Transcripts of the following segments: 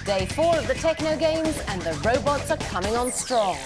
Day 4 of the Techno Games, and the robots are coming on strong.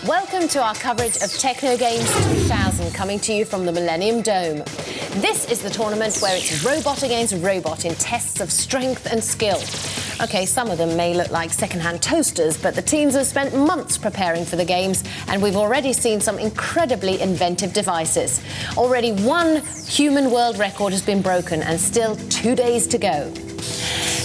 Welcome to our coverage of Techno Games 2000, coming to you from the Millennium Dome. This is the tournament where it's robot against robot in tests of strength and skill. OK, some of them may look like second-hand toasters, but the teams have spent months preparing for the games, and we've already seen some incredibly inventive devices. Already one human world record has been broken, and still 2 days to go.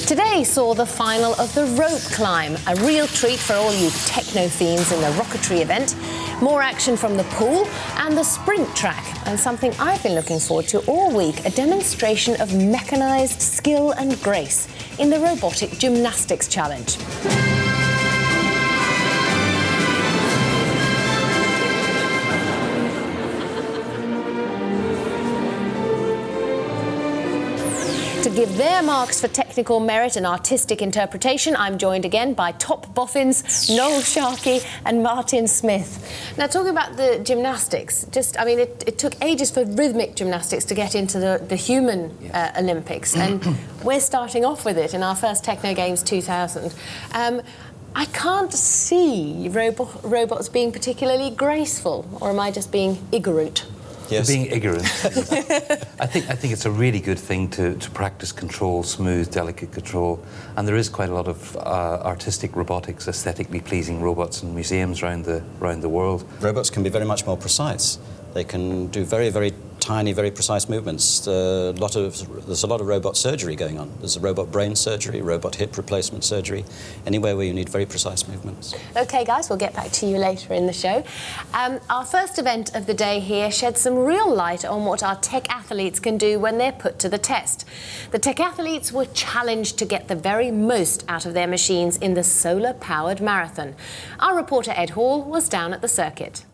Today saw the final of the rope climb, a real treat for all you techno fiends in the Rockertry event. More action from the pool and the sprint track, and something I've been looking forward to all week, a demonstration of mechanised skill and grace in the robotic gymnastics challenge. To give their marks for technical merit and artistic interpretation, I'm joined again by top boffins Noel Sharkey and Martin Smith. Now, talking about the gymnastics, it took ages for rhythmic gymnastics to get into the human Olympics, and we're starting off with it in our first Techno Games 2000. I can't see robots being particularly graceful, or am I just being ignorant? Yes. Being ignorant. I think it's a really good thing to practice control, smooth, delicate control. And there is quite a lot of artistic robotics, aesthetically pleasing robots in museums around the world. Robots can be very much more precise. They can do very, very tiny, very precise movements. There's a lot of robot surgery going on. There's a robot brain surgery, robot hip replacement surgery, anywhere where you need very precise movements. OK, guys, we'll get back to you later in the show. Our first event of the day here sheds some real light on what our tech athletes can do when they're put to the test. The tech athletes were challenged to get the very most out of their machines in the solar-powered marathon. Our reporter Ed Hall was down at the circuit.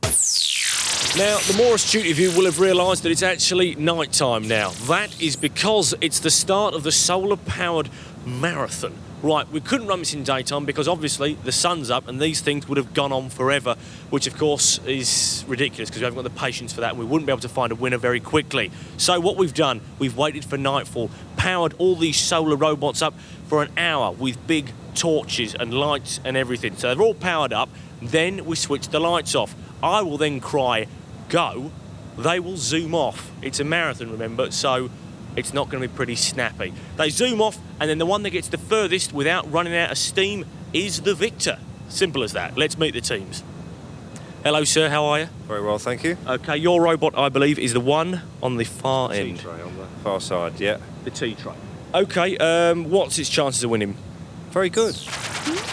Now, the more astute of you will have realised that it's actually night time now. That is because it's the start of the solar-powered marathon. Right, we couldn't run this in daytime because obviously the sun's up and these things would have gone on forever, which of course is ridiculous because we haven't got the patience for that and we wouldn't be able to find a winner very quickly. So what we've done, we've waited for nightfall, powered all these solar robots up for an hour with big torches and lights and everything. So they're all powered up, then we switch the lights off. I will then cry, go, they will zoom off. It's a marathon, remember, so it's not going to be pretty snappy. They zoom off, and then the one that gets the furthest without running out of steam is the victor. Simple as that. Let's meet the teams. Hello, sir, how are you? Very well, thank you. OK, your robot, I believe, is the one on the far end. T-tray on the far side, yeah. The T-tray. OK, what's its chances of winning? Very good.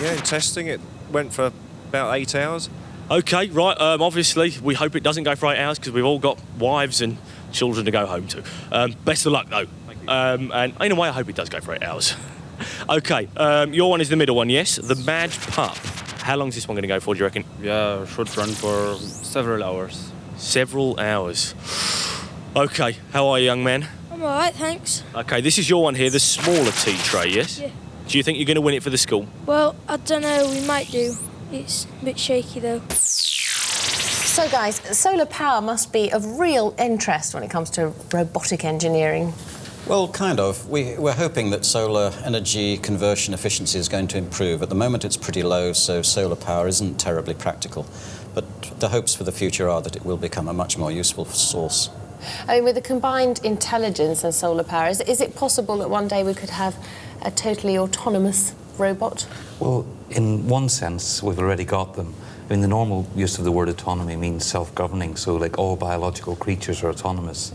Yeah, in testing it went for about 8 hours. OK, right, obviously, we hope it doesn't go for 8 hours because we've all got wives and children to go home to. Best of luck, though. Thank you. And in a way, I hope it does go for 8 hours. OK, your one is the middle one, yes? The Mad Pup. How long is this one going to go for, do you reckon? Yeah, should run for several hours. Several hours. OK, how are you, young man? I'm all right, thanks. OK, this is your one here, the smaller T-tray, yes? Yeah. Do you think you're going to win it for the school? Well, I don't know, we might do. It's a bit shaky, though. So, guys, solar power must be of real interest when it comes to robotic engineering. Well, kind of. We're hoping that solar energy conversion efficiency is going to improve. At the moment, it's pretty low, so solar power isn't terribly practical. But the hopes for the future are that it will become a much more useful source. I mean, with the combined intelligence and solar power, is it possible that one day we could have a totally autonomous robot? Well, in one sense, we've already got them. I mean, the normal use of the word autonomy means self-governing, so like all biological creatures are autonomous.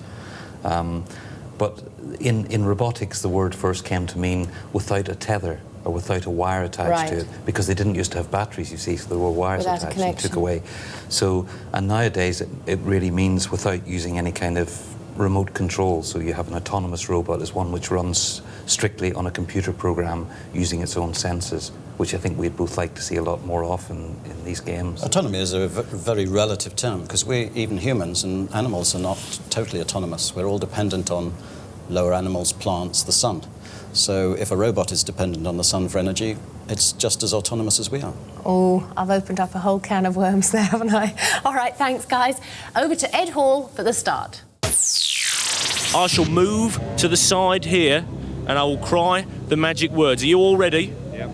But in robotics, the word first came to mean without a tether or without a wire attached to it, because they didn't used to have batteries, you see, so there were wires attached and took away. So, and nowadays it really means without using any kind of remote control. So you have an autonomous robot as one which runs strictly on a computer program using its own senses. which I think we'd both like to see a lot more of in these games. Autonomy is a very relative term, because we, even humans and animals, are not totally autonomous. We're all dependent on lower animals, plants, the sun. So if a robot is dependent on the sun for energy, it's just as autonomous as we are. Oh, I've opened up a whole can of worms there, haven't I? All right, thanks, guys. Over to Ed Hall for the start. I shall move to the side here and I will cry the magic words. Are you all ready? Yep.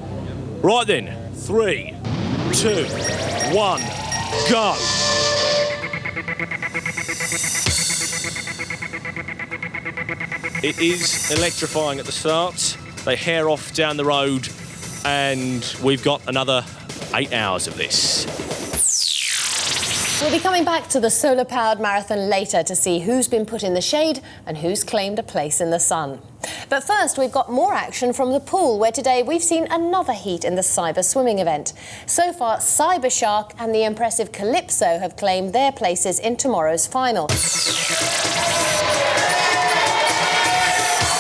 Right then, 3, 2, 1, go. It is electrifying at the start. They hair off down the road and we've got another 8 hours of this. We'll be coming back to the solar-powered marathon later to see who's been put in the shade and who's claimed a place in the sun. But first, we've got more action from the pool, where today we've seen another heat in the cyber swimming event. So far, Cyber Shark and the impressive Calypso have claimed their places in tomorrow's final.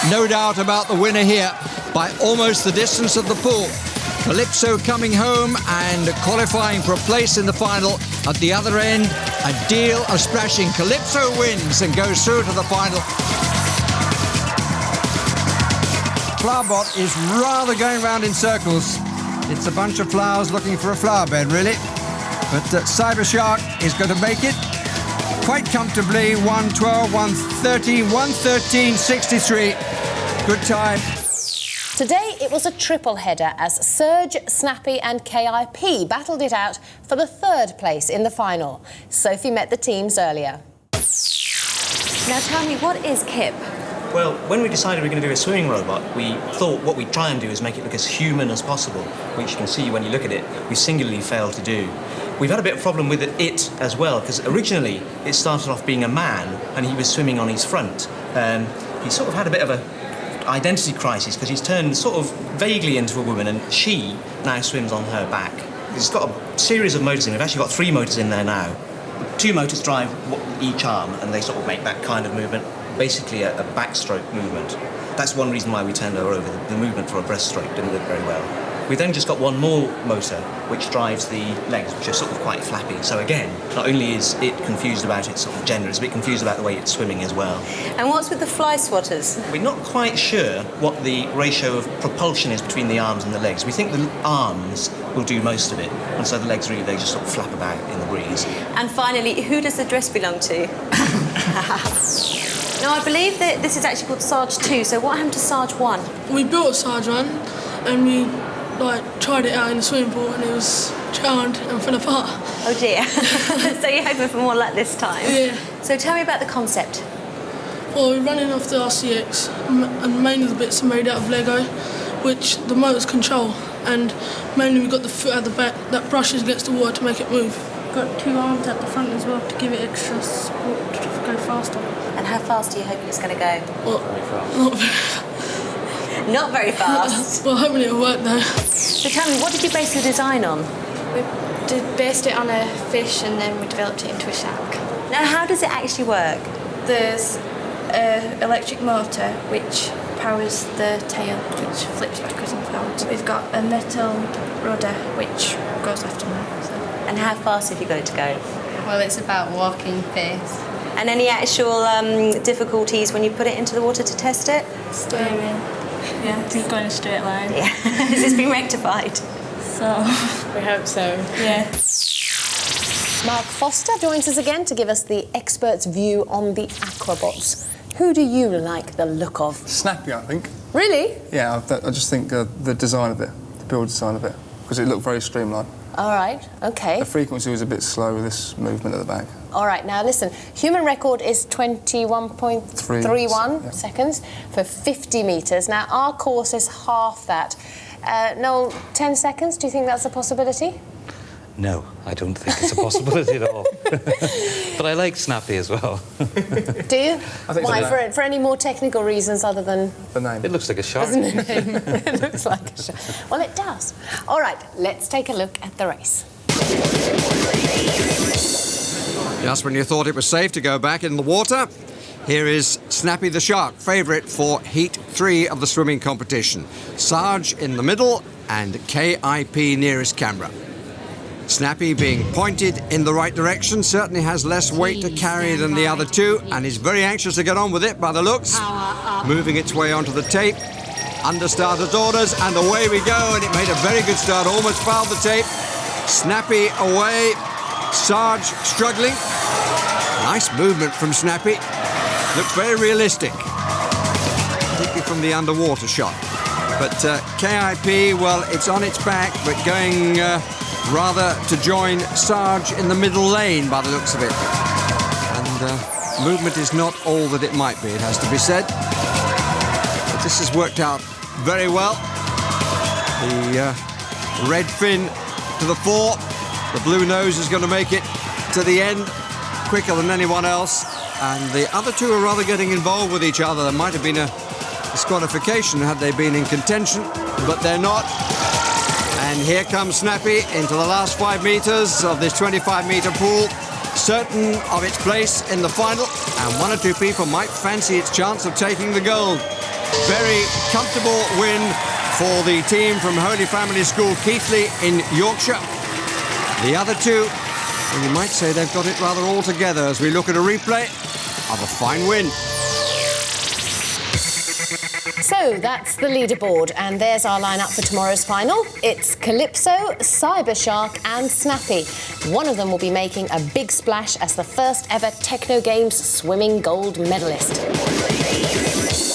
No doubt about the winner here, by almost the distance of the pool. Calypso coming home and qualifying for a place in the final. At the other end, a deal of splashing. Calypso wins and goes through to the final. Flowerbot is rather going round in circles. It's a bunch of flowers looking for a flower bed, really. But Cyber Shark is going to make it quite comfortably. 1:12, 1:13, 1:13.63. Good time. Today it was a triple header as Surge, Snappy and KIP battled it out for the third place in the final. Sophie met the teams earlier. Now tell me, what is KIP? Well, when we decided we were going to do a swimming robot, we thought what we'd try and do is make it look as human as possible, which you can see when you look at it, we singularly failed to do. We've had a bit of a problem with it as well, because originally it started off being a man and he was swimming on his front. He sort of had a bit of a identity crisis because he's turned sort of vaguely into a woman and she now swims on her back. He's got a series of motors in. We've actually got 3 motors in there now. 2 motors drive each arm and they sort of make that kind of movement, basically a backstroke movement. That's one reason why we turned her over. The movement for a breaststroke didn't work very well. We then just got 1 more motor which drives the legs, which are sort of quite flappy. So again, not only is it confused about its sort of gender, it's a bit confused about the way it's swimming as well. And what's with the fly swatters? We're not quite sure what the ratio of propulsion is between the arms and the legs. We think the arms will do most of it, and so the legs really, they just sort of flap about in the breeze. And finally, who does the dress belong to? Now, I believe that this is actually called Sarge 2, so what happened to Sarge 1? We built Sarge 1 and we tried it out in the swimming pool and it was drowned and fell apart. Oh dear. So you're hoping for more luck this time? Yeah. So tell me about the concept. Well, we're running off the RCX and mainly the bits are made out of Lego, which the motors control, and mainly we've got the foot at the back that brushes against the water to make it move. Got 2 arms at the front as well to give it extra support to go faster. And how fast are you hoping it's going to go? Well, not very fast. Not very fast. Well, hopefully it'll work though. So tell me, what did you base your design on? We based it on a fish and then we developed it into a shark. Now, how does it actually work? There's an electric motor which powers the tail, which flips backwards and forwards. We've got a metal rudder which goes left and right. So. And how fast have you got it to go? Well, it's about walking pace. And any actual difficulties when you put it into the water to test it? Steering. Yeah, it's going in a straight line. Yeah. Has this been rectified? So, we hope so. Yeah. Mark Foster joins us again to give us the expert's view on the Aquabots. Who do you like the look of? Snappy, I think. Really? Yeah, I just think the design of it, the build design of it, because it looked very streamlined. All right, OK. The frequency was a bit slow with this movement at the back. All right, now listen, human record is 21.31 seconds for 50 metres. Now, our course is half that. Noel, 10 seconds, do you think that's a possibility? No, I don't think it's a possibility at all. But I like Snappy as well. Do you? I think Why? so. For any more technical reasons other than... The name. It looks like a shark. Doesn't it? It looks like a shark. Well, it does. All right, let's take a look at the race. Just when you thought it was safe to go back in the water, here is Snappy the Shark, favourite for Heat 3 of the swimming competition. Sarge in the middle, and KIP nearest camera. Snappy, being pointed in the right direction, certainly has less weight to carry than the other two and is very anxious to get on with it by the looks. Moving its way onto the tape. Under starter's orders, and away we go, and it made a very good start, almost fouled the tape. Snappy away, Sarge struggling. Nice movement from Snappy. Looks very realistic, particularly from the underwater shot. But KIP, well, it's on its back, but going rather to join Sarge in the middle lane by the looks of it. And movement is not all that it might be, it has to be said. But this has worked out very well. The red fin to the fore. The blue nose is going to make it to the end quicker than anyone else. And the other two are rather getting involved with each other. There might have been a disqualification had they been in contention, but they're not. And here comes Snappy into the last 5 metres of this 25-metre pool, certain of its place in the final, and one or two people might fancy its chance of taking the gold. Very comfortable win for the team from Holy Family School Keighley in Yorkshire. The other two, well, you might say they've got it rather all together as we look at a replay of a fine win. So that's the leaderboard, and there's our lineup for tomorrow's final. It's Calypso, Cybershark and Snappy. One of them will be making a big splash as the first ever Techno Games swimming gold medalist.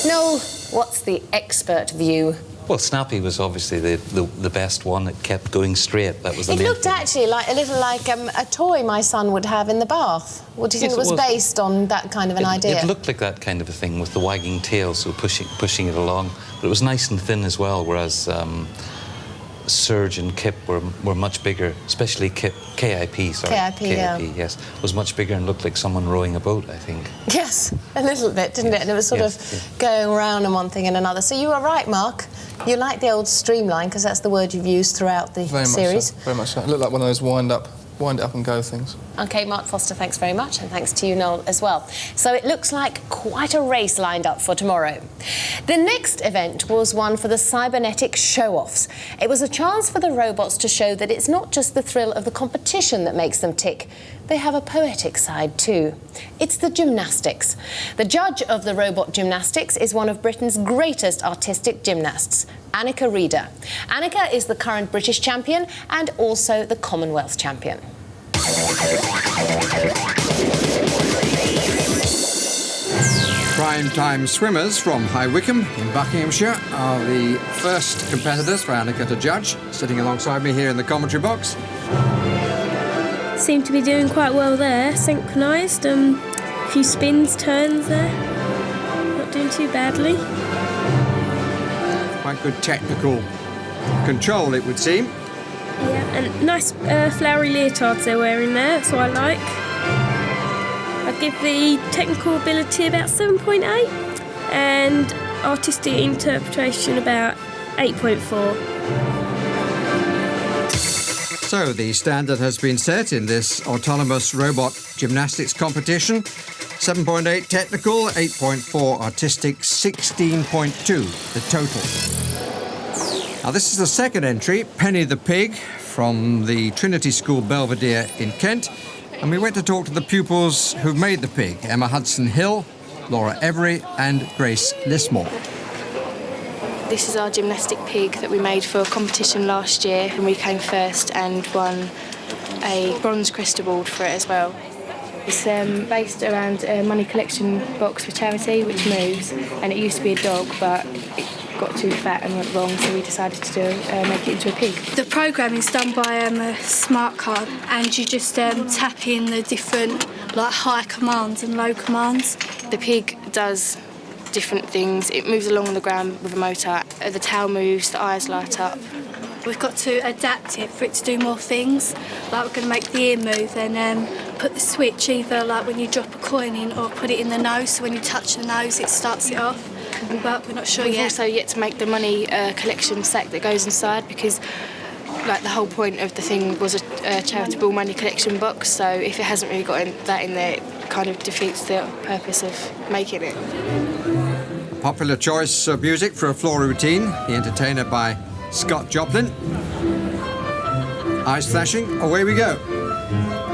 Noel, what's the expert view? Well, Snappy was obviously the best one. It kept going straight. That was the It main looked thing. actually like a little like a toy my son would have in the bath. What do you think Yes, it was it was. based on that kind of an idea? It looked like that kind of a thing with the wagging tail, so pushing it along. But it was nice and thin as well, whereas Serge and Kip were much bigger, especially KIP, yeah. yes, was much bigger and looked like someone rowing a boat, I think. Yes, a little bit, didn't it? And it was sort of going around and one thing and another. So you were right, Mark. You like the old streamline, because that's the word you've used throughout the series. Very much so. It looked like one of those wind it up and go things. OK, Mark Foster, thanks very much, and thanks to you, Noel, as well. So it looks like quite a race lined up for tomorrow. The next event was one for the cybernetic show-offs. It was a chance for the robots to show that it's not just the thrill of the competition that makes them tick. They have a poetic side too. It's the Gymnastics. The judge of the robot Gymnastics is one of Britain's greatest artistic gymnasts, Annika Reeder. Annika is the current British champion and also the Commonwealth champion. Prime-time swimmers from High Wycombe in Buckinghamshire are the first competitors for Annika to judge. Sitting alongside me here in the commentary box. Seem to be doing quite well there, synchronised, a few spins, turns there, not doing too badly. Quite good technical control, it would seem. Yeah, and nice flowery leotards they're wearing there, that's what I like. I'd give the technical ability about 7.8 and artistic interpretation about 8.4. So the standard has been set in this autonomous robot gymnastics competition. 7.8 technical, 8.4 artistic, 16.2 the total. Now this is the second entry, Penny the Pig, from the Trinity School Belvedere in Kent. And we went to talk to the pupils who've made the pig, Emma Hudson-Hill, Laura Every and Grace Lismore. This is our gymnastic pig that we made for a competition last year, and we came first and won a bronze crest award for it as well. It's based around a money collection box for charity, which moves, and it used to be a dog, but it got too fat and went wrong, so we decided to make it into a pig. The programme is done by a smart card, and you just tap in the different like high commands and low commands. The pig does different things. It moves along the ground with a motor. The tail moves, the eyes light up. We've got to adapt it for it to do more things. Like we're going to make the ear move and put the switch either like when you drop a coin in or put it in the nose, so when you touch the nose it starts it off. But we're not sure We've yet. also yet to make the money collection sack that goes inside, because like the whole point of the thing was a charitable money collection box, so if it hasn't really got that in there, it kind of defeats the purpose of making it. Popular choice of music for a floor routine, the entertainer by Scott Joplin. Eyes flashing, away we go.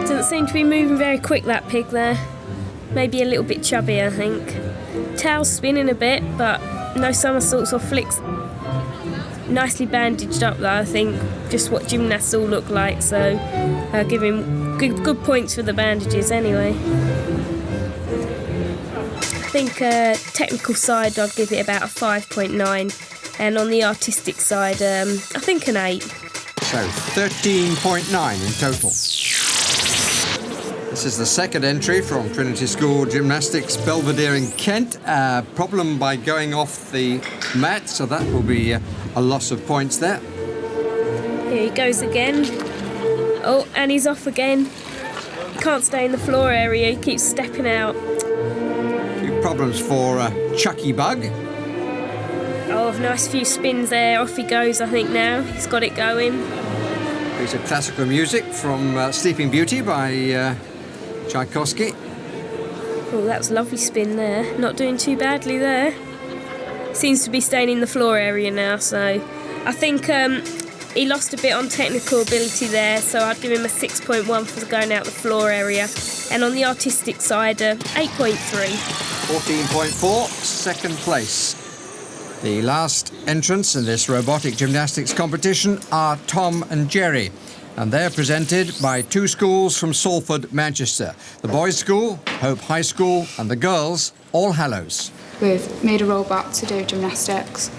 Doesn't seem to be moving very quick, that pig there. Maybe a little bit chubby, I think. Tail's spinning a bit, but no somersaults or flicks. Nicely bandaged up though, I think. Just what gymnasts all look like, so I'll give him good points for the bandages anyway. I think technical side I'd give it about a 5.9, and on the artistic side I think an 8. So 13.9 in total. This is the second entry from Trinity School Gymnastics, Belvedere in Kent. Problem by going off the mat, so that will be a loss of points there. Here he goes again. Oh, and he's off again. He can't stay in the floor area, he keeps stepping out. A few problems for Chucky Bug. Oh, nice few spins there. Off he goes, I think, now. He's got it going. Piece of classical music from Sleeping Beauty by Tchaikovsky. Oh, that was a lovely spin there. Not doing too badly there. Seems to be staying in the floor area now, so I think he lost a bit on technical ability there, so I'd give him a 6.1 for going out the floor area. And on the artistic side, 8.3. 14.4, second place. The last entrants in this robotic gymnastics competition are Tom and Jerry, and they're presented by two schools from Salford, Manchester. The boys' school, Hope High School, and the girls, All Hallows. We've made a robot to do gymnastics.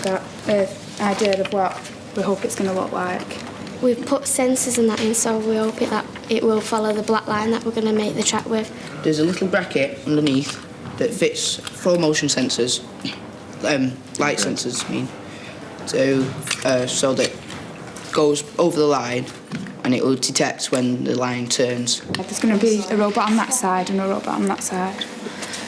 Got an idea of what we hope it's going to look like. We've put sensors and that in, so we hope that it will follow the black line that we're going to make the track with. There's a little bracket underneath that fits 4 motion sensors, light sensors, I mean, so that it goes over the line and it will detect when the line turns. There's going to be a robot on that side and a robot on that side,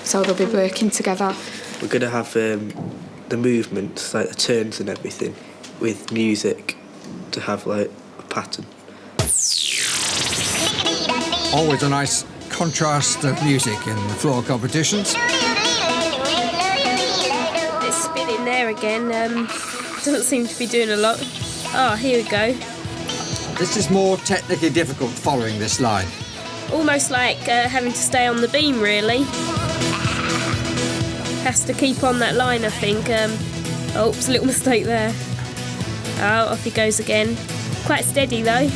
so they'll be working together. We're going to have the movements, like the turns and everything, with music to have like a pattern. Always a nice contrast of music in the floor competitions. It's spinning there again. Doesn't seem to be doing a lot. Oh, here we go. This is more technically difficult following this line. Almost like having to stay on the beam, really. Has to keep on that line, I think. Oops, a little mistake there. Oh, off he goes again. Quite steady, though.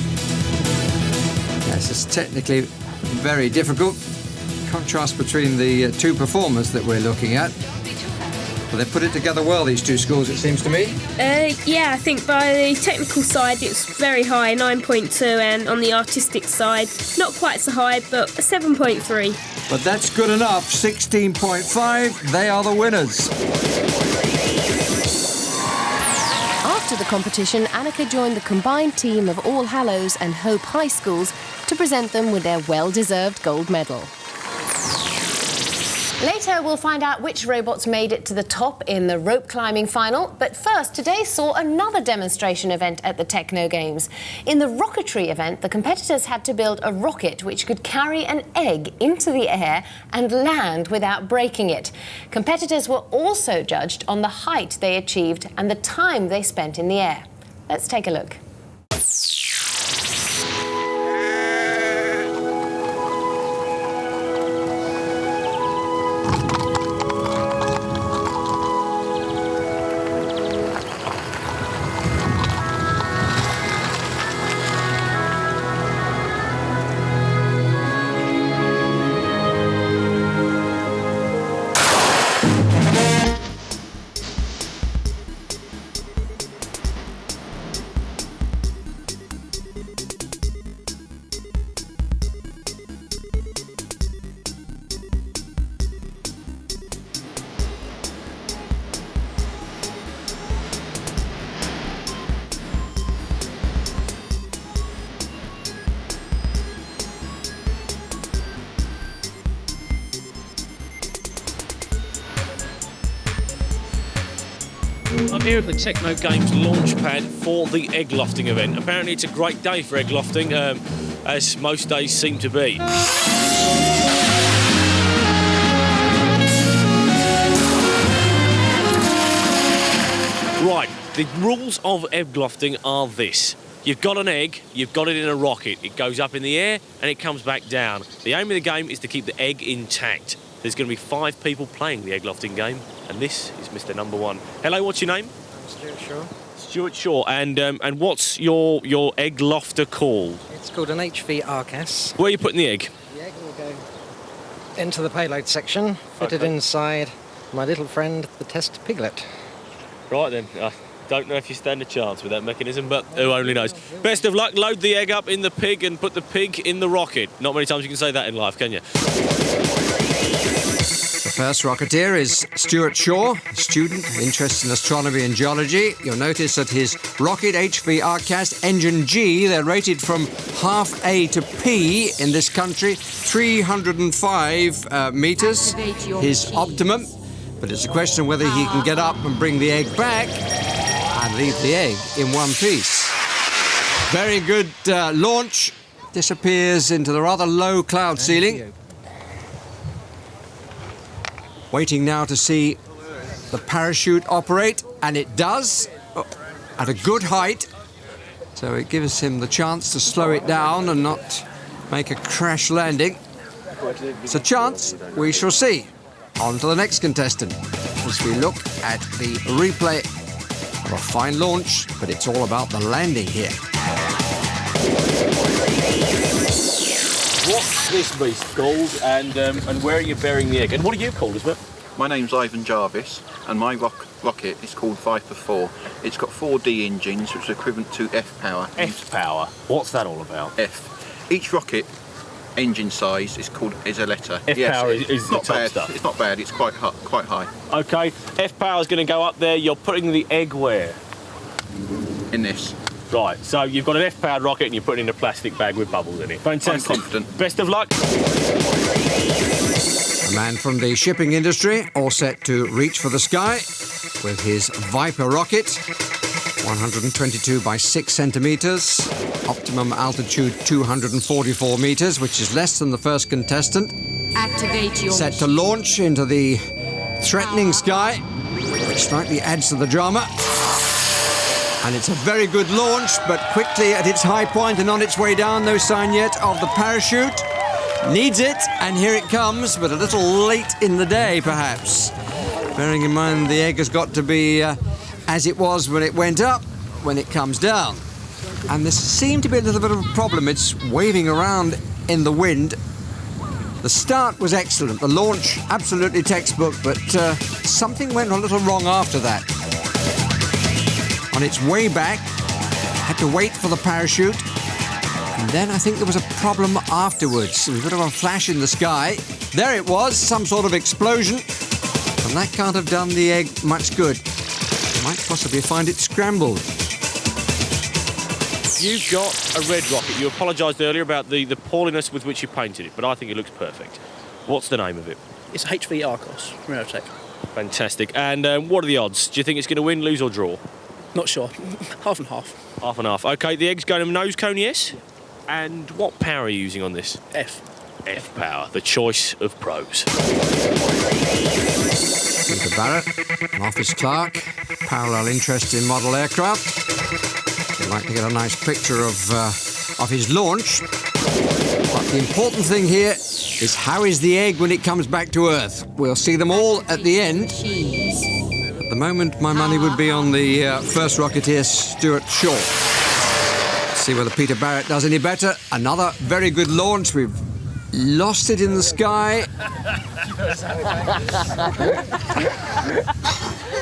Yes, it's technically very difficult. Contrast between the two performers that we're looking at. Well, they put it together well, these two schools, it seems to me. Yeah, I think by the technical side it's very high, 9.2, and on the artistic side, not quite so high, but a 7.3. But that's good enough, 16.5, they are the winners. After the competition, Annika joined the combined team of All Hallows and Hope High Schools to present them with their well-deserved gold medal. Later, we'll find out which robots made it to the top in the rope climbing final. But first, today saw another demonstration event at the Techno Games. In the Rockertry event, the competitors had to build a rocket which could carry an egg into the air and land without breaking it. Competitors were also judged on the height they achieved and the time they spent in the air. Let's take a look. I'm here at the Techno Games launch pad for the egg lofting event. Apparently it's a great day for egg lofting, as most days seem to be. Right, The rules of egg lofting are this. You've got an egg, you've got it in a rocket. It goes up in the air and it comes back down. The aim of the game is to keep the egg intact. There's going to be 5 people playing the egg lofting game, and this is Mr. Number 1. Hello, what's your name? I'm Stuart Shaw. Stuart Shaw, and what's your egg lofter called? It's called an HV Arcas. Where are you putting the egg? The egg will go into the payload section, fitted inside my little friend, the test piglet. Right then, I don't know if you stand a chance with that mechanism, but who only knows. Best of luck, load the egg up in the pig and put the pig in the rocket. Not many times you can say that in life, can you? The first rocketeer is Stuart Shaw, a student interested in astronomy and geology. You'll notice that his rocket HV Arcas engine G, they're rated from half A to P in this country, 305 metres, his optimum. But it's a question of whether he can get up and bring the egg back and leave the egg in one piece. Very good launch. Disappears into the rather low cloud ceiling. Waiting now to see the parachute operate, and it does at a good height. So it gives him the chance to slow it down and not make a crash landing. It's a chance, we shall see. On to the next contestant as we look at the replay of a fine launch, but it's all about the landing here. What's this beast called, and where are you burying the egg? And what are you called as well? My name's Ivan Jarvis, and my rocket is called Viper 4. It's got 4D engines, which is equivalent to F-power. F-power? What's that all about? F. Each rocket engine size is a letter. F-power is the not top bad. stuff. It's not bad. It's quite high. Okay, F-power is going to go up there. You're putting the egg where? In this. Right, so you've got an F-powered rocket and you're putting it in a plastic bag with bubbles in it. Fantastic. I'm confident. Best of luck. A man from the shipping industry, all set to reach for the sky with his Viper rocket. 122 by 6 centimetres. Optimum altitude 244 metres, which is less than the first contestant. Activate your Set to launch into the threatening sky, which slightly adds to the drama. And it's a very good launch, but quickly at its high point and on its way down, no sign yet of the parachute. Needs it, and here it comes, but a little late in the day, perhaps. Bearing in mind the egg has got to be as it was when it went up, when it comes down. And this seemed to be a little bit of a problem. It's waving around in the wind. The start was excellent, the launch absolutely textbook, but something went a little wrong after that. On its way back, had to wait for the parachute, and then I think there was a problem afterwards. There was a bit of a flash in the sky. There it was, some sort of explosion, and that can't have done the egg much good. Might possibly find it scrambled. You've got a red rocket. You apologised earlier about the poorliness with which you painted it, but I think it looks perfect. What's the name of it? It's HV Arcos from Aerotech. Fantastic. And what are the odds? Do you think it's going to win, lose or draw? Not sure. Half and half. Half and half. OK, the egg's going to nose cone, yes? And what power are you using on this? F. F power, the choice of pros. Peter Barrett, an office clerk, parallel interest in model aircraft. I'd like to get a nice picture of his launch. But the important thing here is how is the egg when it comes back to Earth? We'll see them all at the end. At the moment, my money would be on the first rocketeer, Stuart Shaw. Let's see whether Peter Barrett does any better. Another very good launch. We've lost it in the sky.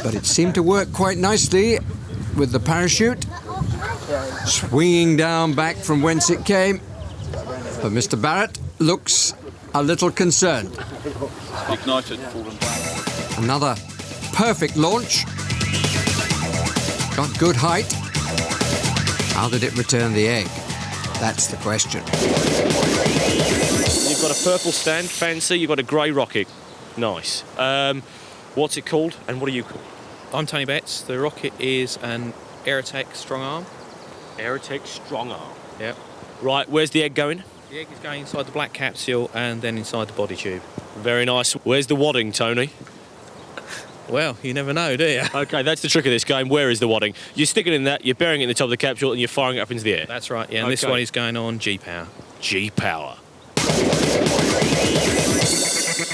But it seemed to work quite nicely with the parachute. Swinging down back from whence it came. But Mr. Barrett looks a little concerned. Ignited. Another perfect launch. Got good height. How did it return the egg? That's the question. You've got a purple stand, fancy. You've got a grey rocket. Nice. What's it called and what are you called? I'm Tony Betts. The rocket is an Aerotech Strong Arm. Aerotech Strong Arm. Yep. Right, where's the egg going? The egg is going inside the black capsule and then inside the body tube. Very nice. Where's the wadding, Tony? Well, you never know, do you? Okay, that's the trick of this game. Where is the wadding? You're sticking in that, you're burying it in the top of the capsule, and you're firing it up into the air. That's right, yeah. And this one is going on G-Power. G-Power.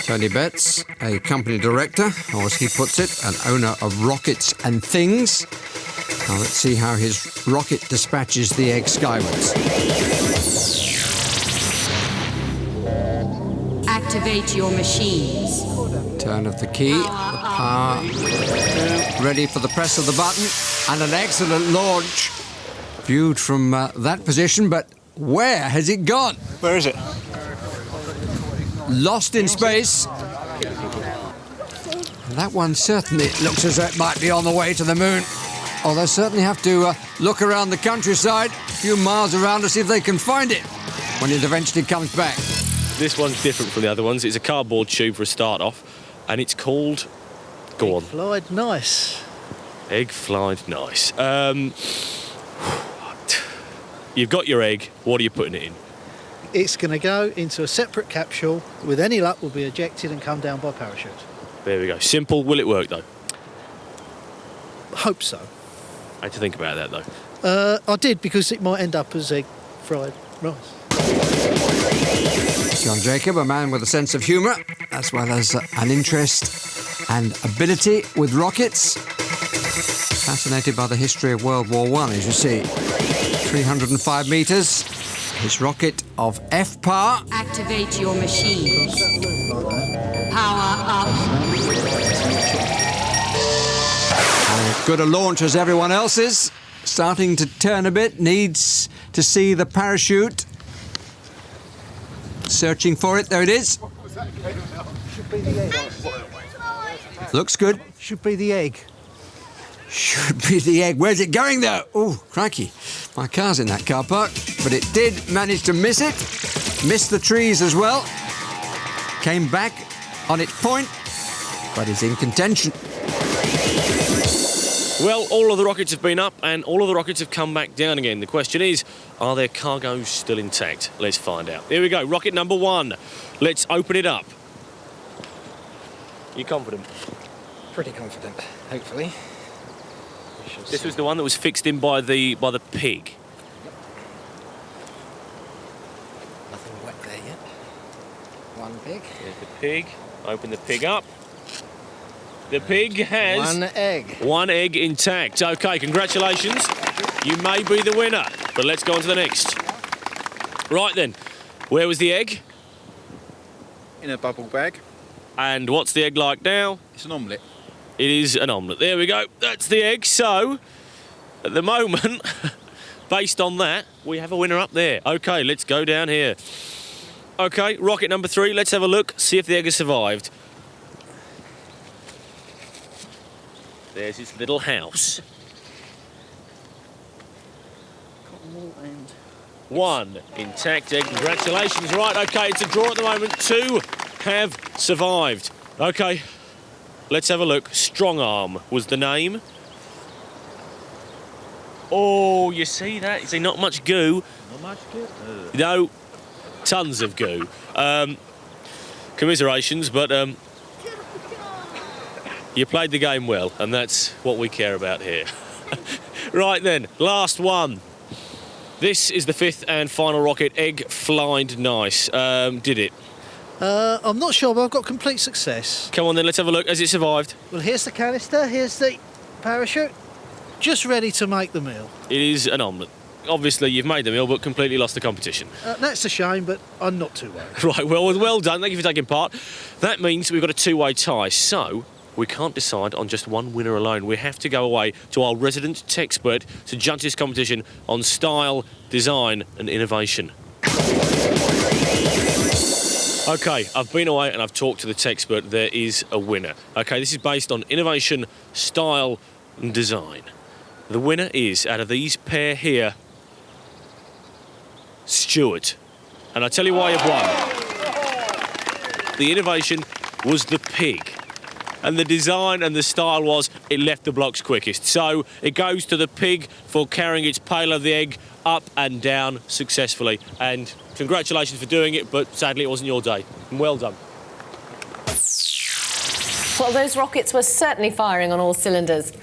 Tony Betts, a company director, or as he puts it, an owner of Rockets and Things. Now let's see how his rocket dispatches the egg skywards. Activate your machines. Turn of the key, the power, ready for the press of the button, and an excellent launch. Viewed from that position, but where has it gone? Where is it? Lost in space. That one certainly looks as though it might be on the way to the moon. Oh, they'll certainly have to look around the countryside, a few miles around, to see if they can find it when it eventually comes back. This one's different from the other ones. It's a cardboard tube for a start off, and it's called... Go on. Egg-flied nice. Egg-flied nice. You've got your egg. What are you putting it in? It's going to go into a separate capsule. With any luck, will be ejected and come down by parachute. There we go. Simple. Will it work, though? Hope so. I had to think about that, though. I did, because it might end up as egg-fried rice. John Jacob, a man with a sense of humour, as well as an interest and ability with rockets. Fascinated by the history of World War I, as you see. 305 metres. His rocket of F-power. Activate your machines. Power up. And as good a launch as everyone else's. Starting to turn a bit. Needs to see the parachute. Searching for it. There it is. Should be the egg. Looks good. Should be the egg. Should be the egg. Where's it going, though? Oh, crikey. My car's in that car park. But it did manage to miss it. Missed the trees as well. Came back on its point, but is in contention. Well, all of the rockets have been up and all of the rockets have come back down again. The question is, are their cargoes still intact? Let's find out. Here we go, rocket number 1. Let's open it up. You confident? Pretty confident, hopefully. This was the one that was fixed in by the pig. Yep. Nothing wet there yet. One pig. There's the pig. Open the pig up. The pig has... One egg. One egg intact. OK, congratulations. You may be the winner. But let's go on to the next. Right then. Where was the egg? In a bubble bag. And what's the egg like now? It's an omelette. It is an omelette. There we go. That's the egg. So, at the moment, based on that, we have a winner up there. OK, let's go down here. OK, rocket number 3. Let's have a look. See if the egg has survived. There's its little house. One intact egg. Congratulations. Right, OK, it's a draw at the moment. 2 have survived. OK, let's have a look. Strong Arm was the name. Oh, you see that? You see, not much goo. Not much goo? No, tons of goo. Commiserations, but you played the game well, and that's what we care about here. Right then, last one. This is the 5th and final rocket, egg flied nice. Did it? I'm not sure, but I've got complete success. Come on then, let's have a look. Has it survived? Well, here's the canister, here's the parachute. Just ready to make the meal. It is an omelette. Obviously, you've made the meal, but completely lost the competition. That's a shame, but I'm not too worried. Right, well done. Thank you for taking part. That means we've got a 2-way tie, so we can't decide on just one winner alone. We have to go away to our resident techspert to judge this competition on style, design and innovation. OK, I've been away and I've talked to the techspert. There is a winner. OK, this is based on innovation, style and design. The winner is, out of these pair here, Stuart. And I'll tell you why you've won. The innovation was the pig. And the design and the style was it left the blocks quickest. So it goes to the pig for carrying its payload of the egg up and down successfully. And congratulations for doing it, but sadly it wasn't your day. Well done. Well, those rockets were certainly firing on all cylinders.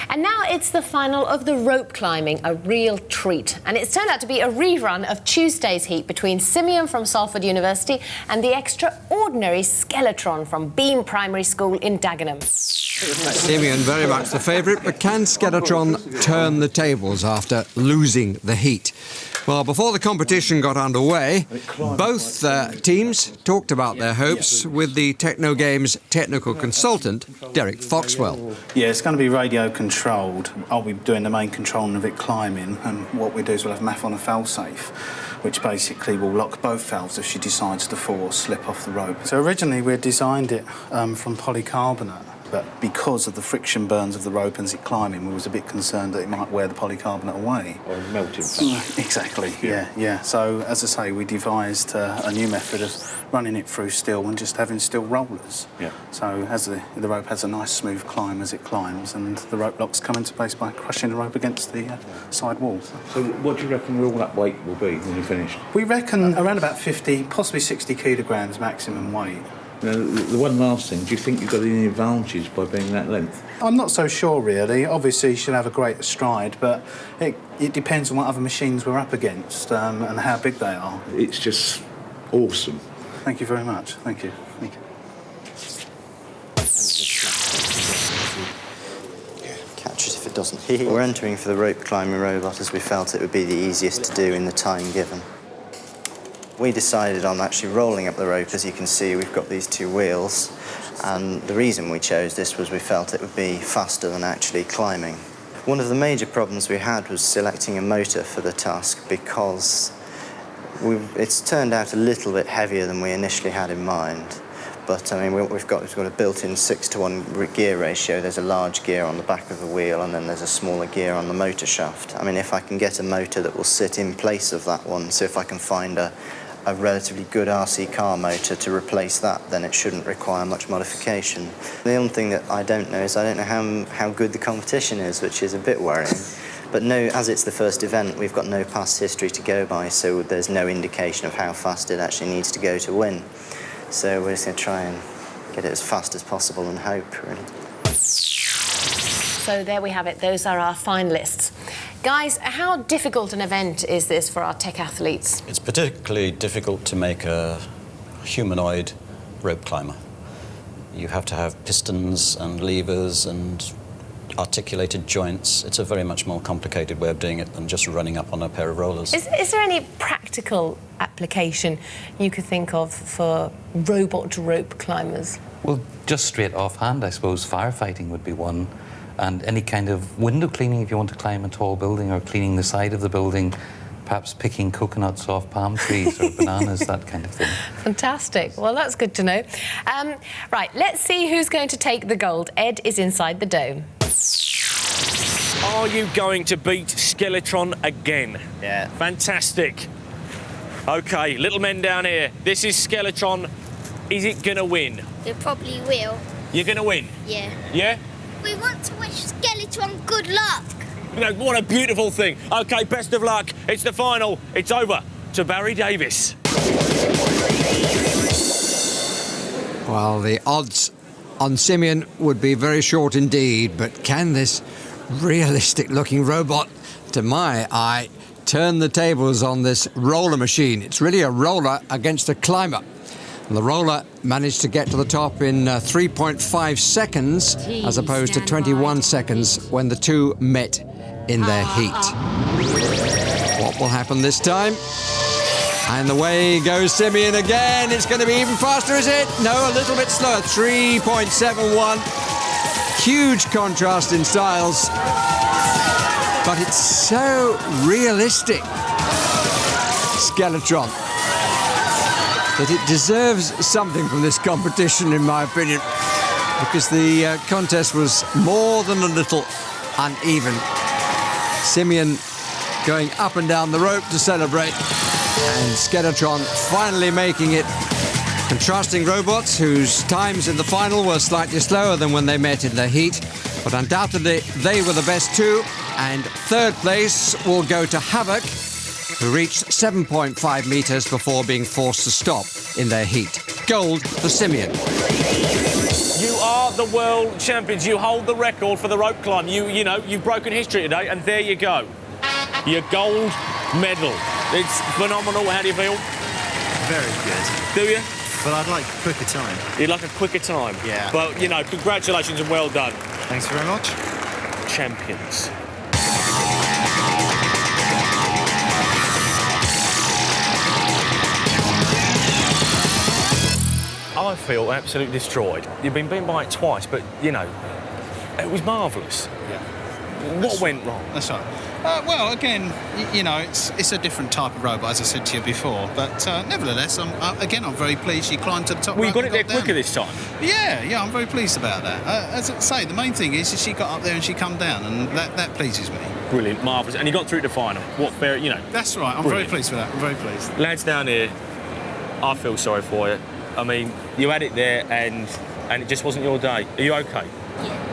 And now it's the final of the rope climbing, a real treat. And it's turned out to be a rerun of Tuesday's heat between Simeon from Salford University and the extraordinary Skeletron from Beam Primary School in Dagenham. Simeon very much the favourite, but can Skeletron turn the tables after losing the heat? Well, before the competition got underway, both teams talked about their hopes with the Techno Games technical consultant, Derek Foxwell. Yeah, it's going to be radio controlled. I'll be doing the main controlling of it climbing, and what we do is we'll have Math on a fail-safe, which basically will lock both valves if she decides to fall or slip off the rope. So originally we had designed it from polycarbonate, but because of the friction burns of the rope as it climbing, we was a bit concerned that it might wear the polycarbonate away. Or melting. Exactly, yeah. So, as I say, we devised a new method of running it through steel and just having steel rollers. Yeah. So, as the rope has a nice smooth climb as it climbs, and the rope locks come into place by crushing the rope against the side wall. So, what do you reckon all that weight will be when you're finished? We reckon around about 50, possibly 60 kilograms maximum weight. Now, the one last thing, do you think you've got any advantage by being that length? I'm not so sure, really. Obviously, she'll have a greater stride, but it depends on what other machines we're up against and how big they are. It's just awesome. Thank you very much. Thank you. Thank you. Catches if it doesn't. We're entering for the rope climbing robot as we felt it would be the easiest to do in the time given. We decided on actually rolling up the rope. As you can see, we've got these two wheels, and the reason we chose this was we felt it would be faster than actually climbing. One of the major problems we had was selecting a motor for the task because it's turned out a little bit heavier than we initially had in mind. But I mean, we've got a built-in 6-to-1 gear ratio. There's a large gear on the back of the wheel, and then there's a smaller gear on the motor shaft. I mean, if I can get a motor that will sit in place of that one, so if I can find a relatively good RC car motor to replace that, then it shouldn't require much modification. The only thing that I don't know is I don't know how good the competition is, which is a bit worrying. But no, as it's the first event, we've got no past history to go by, so there's no indication of how fast it actually needs to go to win. So we're just going to try and get it as fast as possible and hope, really. So there we have it. Those are our finalists. Guys, how difficult an event is this for our tech athletes? It's particularly difficult to make a humanoid rope climber. You have to have pistons and levers and articulated joints. It's a very much more complicated way of doing it than just running up on a pair of rollers. Is there any practical application you could think of for robot rope climbers? Well, just straight offhand, I suppose firefighting would be one. And any kind of window cleaning if you want to climb a tall building, or cleaning the side of the building, perhaps picking coconuts off palm trees or bananas, that kind of thing. Fantastic. Well, that's good to know. Right, let's see who's going to take the gold. Ed is inside the dome. Are you going to beat Skeletron again? Yeah. Fantastic. OK, little men down here. This is Skeletron. Is it going to win? It probably will. You're going to win? Yeah. Yeah? We want to wish Skeletron good luck. You know, what a beautiful thing. OK, best of luck. It's the final. It's over to Barry Davis. Well, the odds on Simeon would be very short indeed, but can this realistic-looking robot, to my eye, turn the tables on this roller machine? It's really a roller against a climber. And the roller managed to get to the top in 3.5 seconds, as opposed to 21 seconds when the two met in their heat. What will happen this time? And the way goes Simeon again. It's going to be even faster, is it? No, a little bit slower. 3.71. Huge contrast in styles. But it's so realistic, Skeletron, that it deserves something from this competition, in my opinion, because the contest was more than a little uneven. Simeon going up and down the rope to celebrate, and Skeletron finally making it. Contrasting robots whose times in the final were slightly slower than when they met in the heat, but undoubtedly they were the best two, and third place will go to Havoc, who reached 7.5 metres before being forced to stop in their heat. Gold for Simeon. You are the world champions. You hold the record for the rope climb. You know, you've broken history today, and there you go. Your gold medal. It's phenomenal. How do you feel? Very good. Do you? But I'd like a quicker time. You'd like a quicker time? Yeah. But, you know, congratulations and well done. Thanks very much. Champions. I feel absolutely destroyed. You've been beaten by it twice, but, you know, it was marvellous. Yeah. What went wrong? That's right. Well, again, you know, it's a different type of robot, as I said to you before. But nevertheless, I'm very pleased she climbed to the top. Well, you got rope it there and got quicker down. this time. Yeah, I'm very pleased about that. As I say, the main thing is she got up there and she come down, and that pleases me. Brilliant, marvellous. And you got through to the final. What fair, you know. That's right. I'm Brilliant. very pleased with that. I'm very pleased. Lads down here, I feel sorry for you. I mean, you had it there and it just wasn't your day. Are you okay?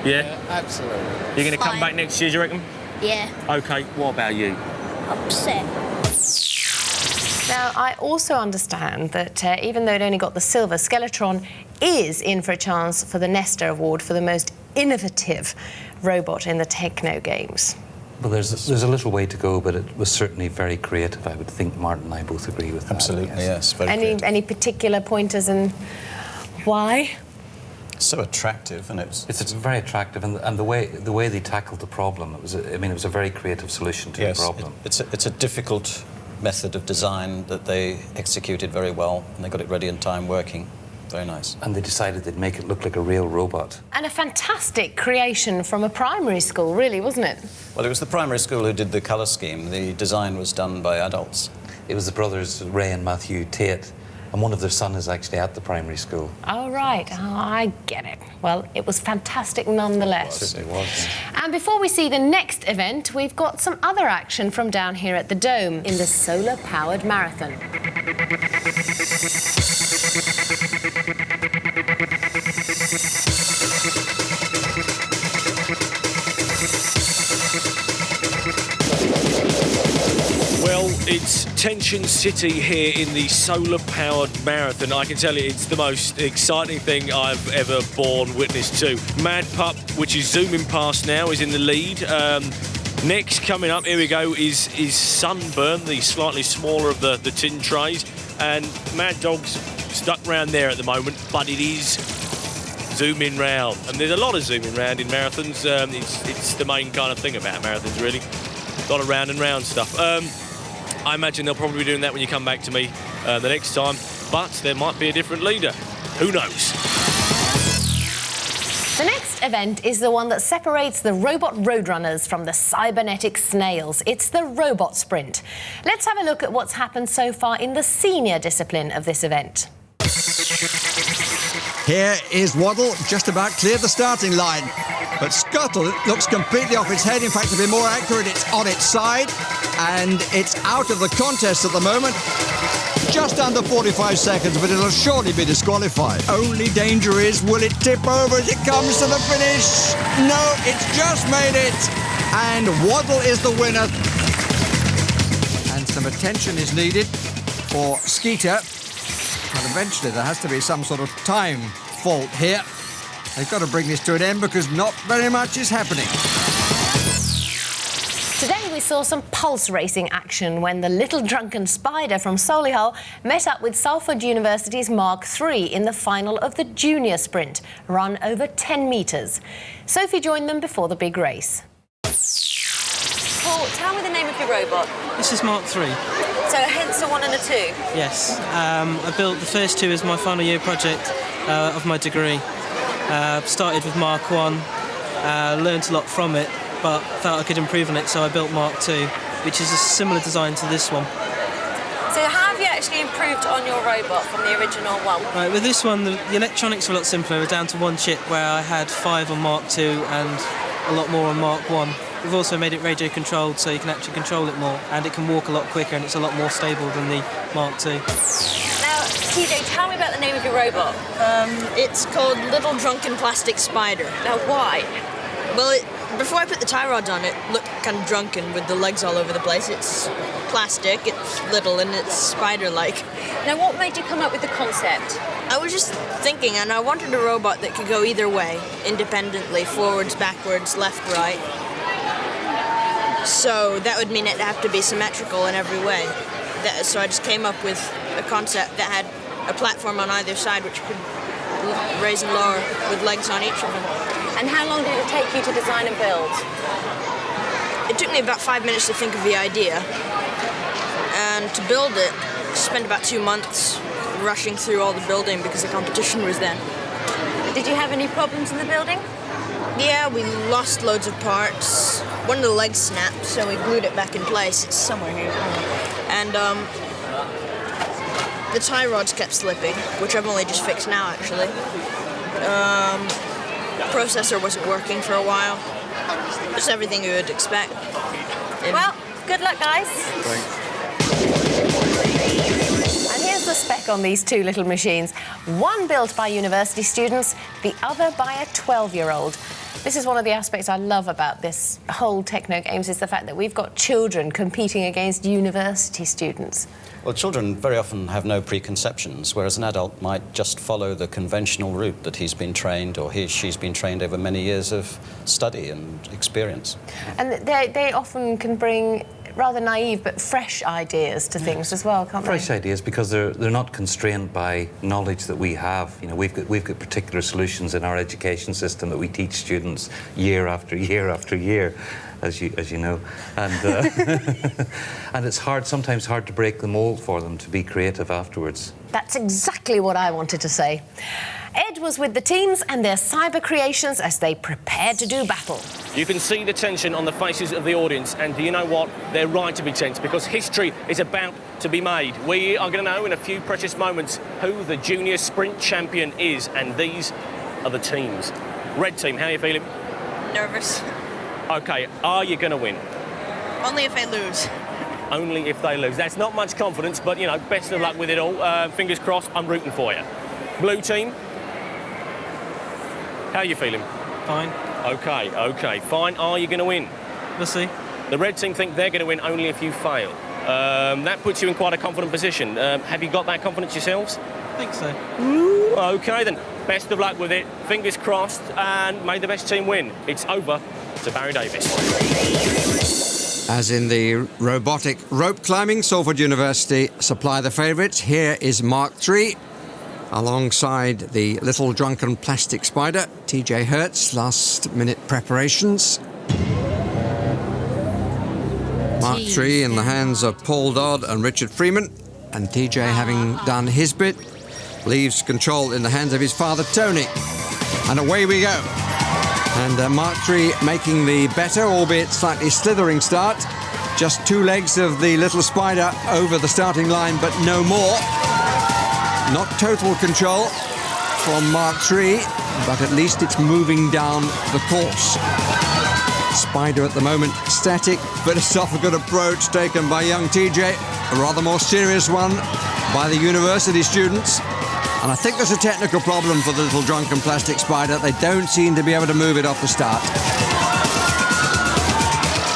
Yeah? Absolutely. You're going to come back next year, do you reckon? Yeah. Okay, what about you? Upset. Now, I also understand that even though it only got the silver, Skeletron is in for a chance for the Nestor Award for the most innovative robot in the Techno Games. Well, there's a little way to go, but it was certainly very creative. I would think Martin and I both agree with that. Absolutely, yes. Very creative. Any particular pointers and why? So attractive, and it's very attractive, and the way they tackled the problem, it was a very creative solution to the problem. It's a difficult method of design that they executed very well, and they got it ready in time working. Very nice. And they decided they'd make it look like a real robot. And a fantastic creation from a primary school, really, wasn't it? Well, it was the primary school who did the colour scheme. The design was done by adults. It was the brothers Ray and Matthew Tate, and one of their sons is actually at the primary school. Oh, right. Oh, I get it. Well, it was fantastic nonetheless. It certainly was. And before we see the next event, we've got some other action from down here at the Dome in the solar-powered marathon. Well, it's Tension City here in the solar-powered marathon. I can tell you it's the most exciting thing I've ever borne witness to. Mad Pup, which is zooming past now, is in the lead. Next, coming up, here we go, is Sunburn, the slightly smaller of the tin trays. And Mad Dog's stuck round there at the moment, but it is zooming round. And there's a lot of zooming round in marathons. It's the main kind of thing about marathons, really. A lot of round and round stuff. I imagine they'll probably be doing that when you come back to me the next time, but there might be a different leader. Who knows? The next event is the one that separates the robot roadrunners from the cybernetic snails. It's the robot sprint. Let's have a look at what's happened so far in the senior discipline of this event. Here is Waddle, just about cleared the starting line. But Scuttle looks completely off its head. In fact, to be more accurate, it's on its side. And it's out of the contest at the moment. Just under 45 seconds, but it'll surely be disqualified. Only danger is, will it tip over as it comes to the finish? No, it's just made it. And Waddle is the winner. And some attention is needed for Skeeter. But eventually there has to be some sort of time fault here. They've got to bring this to an end because not very much is happening. Today we saw some pulse racing action when the little drunken spider from Solihull met up with Salford University's Mark III in the final of the junior sprint, run over 10 metres. Sophie joined them before the big race. Paul, tell me the name of your robot. This is Mark III. So hence a 1 and a 2? Yes. I built the first 2 as my final year project of my degree. Started with Mark I, learned a lot from it, but felt I could improve on it, so I built Mark II, which is a similar design to this one. So how have you actually improved on your robot from the original one? Right, with this one, the electronics are a lot simpler. We're down to 1 chip, where I had 5 on Mark II and a lot more on Mark I. We've also made it radio controlled, so you can actually control it more, and it can walk a lot quicker, and it's a lot more stable than the Mark II. Now, TJ, tell me about the name of your robot. It's called Little Drunken Plastic Spider. Now, why? Well, before Before I put the tie rods on, it looked kind of drunken with the legs all over the place. It's plastic, it's little, and it's spider-like. Now, what made you come up with the concept? I was just thinking, and I wanted a robot that could go either way, independently, forwards, backwards, left, right. So that would mean it'd have to be symmetrical in every way. So I just came up with a concept that had a platform on either side which could raise and lower with legs on each of them. And how long did it take you to design and build? It took me about 5 minutes to think of the idea. And to build it, I spent about 2 months rushing through all the building because the competition was then. Did you have any problems in the building? Yeah, we lost loads of parts. One of the legs snapped, so we glued it back in place. It's somewhere here. And the tie rods kept slipping, which I've only just fixed now, actually. Processor wasn't working for a while. Just everything you would expect. Well, good luck, guys. Thanks. And here's the spec on these two little machines. One built by university students, the other by a 12-year-old. This is one of the aspects I love about this whole Techno Games, is the fact that we've got children competing against university students. Well, children very often have no preconceptions, whereas an adult might just follow the conventional route that he's been trained, or she's been trained over many years of study and experience. And they often can bring rather naive but fresh ideas to things as well, can't they? Fresh ideas, because they're not constrained by knowledge that we have. You know, we've got particular solutions in our education system that we teach students year after year after year, as you know, and and it's sometimes hard to break the mold for them to be creative afterwards. That's exactly what I wanted to say. Ed was with the teams and their cyber creations as they prepared to do battle. You can see the tension on the faces of the audience, and do you know what? They're right to be tense, because history is about to be made. We are going to know in a few precious moments who the junior sprint champion is, and these are the teams. Red team, how are you feeling? Nervous. OK, are you going to win? Only if I lose. Only if they lose. That's not much confidence, but, you know, best of luck with it all. Fingers crossed, I'm rooting for you. Blue team, how are you feeling? Fine. OK, fine. Are you going to win? We'll see. The red team think they're going to win only if you fail. That puts you in quite a confident position. Have you got that confidence yourselves? I think so. Ooh, OK, then. Best of luck with it. Fingers crossed, and may the best team win. It's over to Barry Davis. As in the robotic rope climbing, Salford University supply the favourites. Here is Mark III, alongside the little drunken plastic spider, TJ Hertz, last-minute preparations. Mark III in the hands of Paul Dodd and Richard Freeman, and TJ, having done his bit, leaves control in the hands of his father, Tony. And away we go. And Mark III making the better, albeit slightly slithering start. Just 2 legs of the little spider over the starting line, but no more. Not total control from Mark III, but at least it's moving down the course. Spider at the moment static, philosophical approach taken by young TJ. A rather more serious one by the university students. And I think there's a technical problem for the little drunken plastic spider. They don't seem to be able to move it off the start.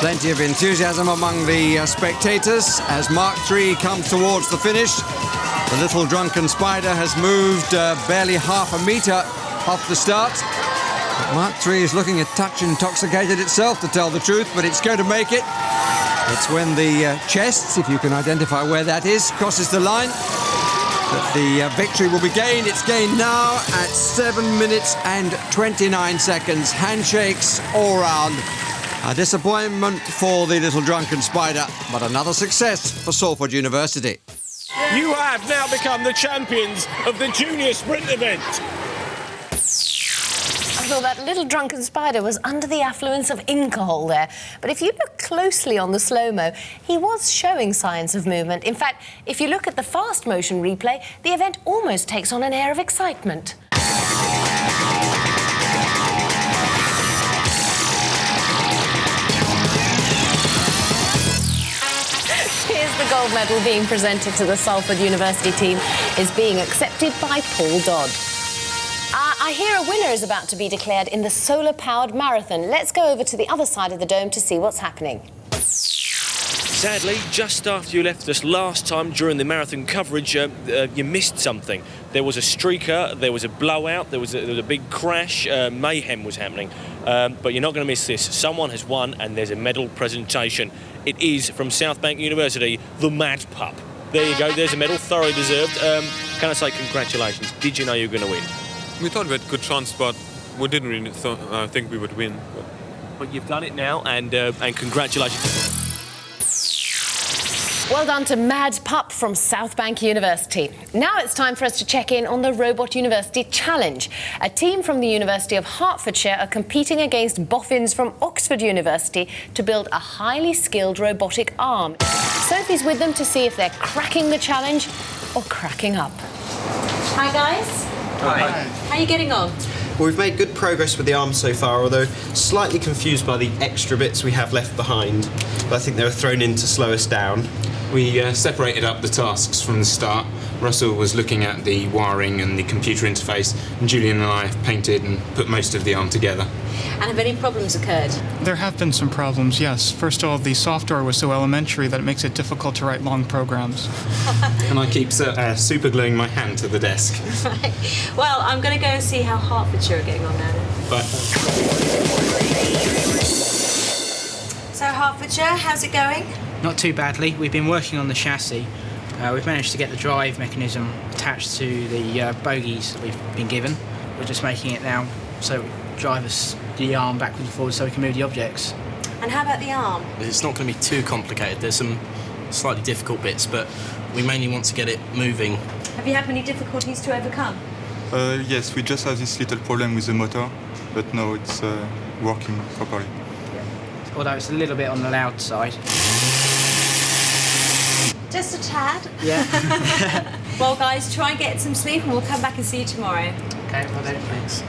Plenty of enthusiasm among the spectators as Mark III comes towards the finish. The little drunken spider has moved barely half a metre off the start. But Mark III is looking a touch intoxicated itself, to tell the truth, but it's going to make it. It's when the chest, if you can identify where that is, crosses the line, that the victory will be gained. It's gained now at 7 minutes and 29 seconds. Handshakes all round. A disappointment for the little drunken spider, but another success for Salford University. You have now become the champions of the junior sprint event. I thought that little drunken spider was under the affluence of alcohol there. But if you look closely on the slow-mo, he was showing signs of movement. In fact, if you look at the fast motion replay, the event almost takes on an air of excitement. Here's the gold medal being presented to the Salford University team, is being accepted by Paul Dodd. I hear a winner is about to be declared in the solar-powered marathon. Let's go over to the other side of the dome to see what's happening. Sadly, just after you left us last time during the marathon coverage, you missed something. There was a streaker, there was a blowout, there was a big crash, mayhem was happening. But you're not going to miss this. Someone has won and there's a medal presentation. It is from South Bank University, the Mad Pup. There you go, there's a medal, thoroughly deserved. Can I say congratulations? Did you know you were going to win? We thought we had good chance, but we didn't really think we would win. But you've done it now, and congratulations. Well done to Mad Pup from South Bank University. Now it's time for us to check in on the Robot University Challenge. A team from the University of Hertfordshire are competing against boffins from Oxford University to build a highly skilled robotic arm. Sophie's with them to see if they're cracking the challenge or cracking up. Hi, guys. Hi. How are you getting on? Well, we've made good progress with the arm so far, although slightly confused by the extra bits we have left behind. But I think they were thrown in to slow us down. We separated up the tasks from the start. Russell was looking at the wiring and the computer interface, and Julian and I have painted and put most of the arm together. And have any problems occurred? There have been some problems, yes. First of all, the software was so elementary that it makes it difficult to write long programs. And I keep super gluing my hand to the desk. Right. Well, I'm going to go and see how Hertfordshire are getting on now. But So, Hertfordshire, how's it going? Not too badly. We've been working on the chassis. We've managed to get the drive mechanism attached to the bogies that we've been given. We're just making it now so it drive us the arm backwards and forwards so we can move the objects. And how about the arm? It's not going to be too complicated. There's some slightly difficult bits, but we mainly want to get it moving. Have you had many difficulties to overcome? Yes, we just have this little problem with the motor, but now it's working properly. Although it's a little bit on the loud side. Just a tad. Yeah. Well, guys, try and get some sleep and we'll come back and see you tomorrow. Okay, well then, thanks.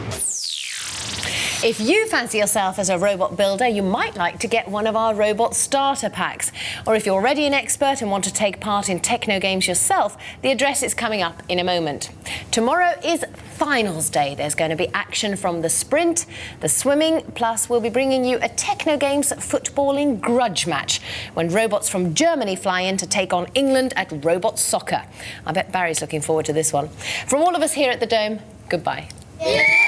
If you fancy yourself as a robot builder, you might like to get one of our robot starter packs. Or if you're already an expert and want to take part in Techno Games yourself, the address is coming up in a moment. Tomorrow is finals day. There's going to be action from the sprint, the swimming, plus we'll be bringing you a Techno Games footballing grudge match when robots from Germany fly in to take on England at robot soccer. I bet Barry's looking forward to this one. From all of us here at the Dome, goodbye. Yeah.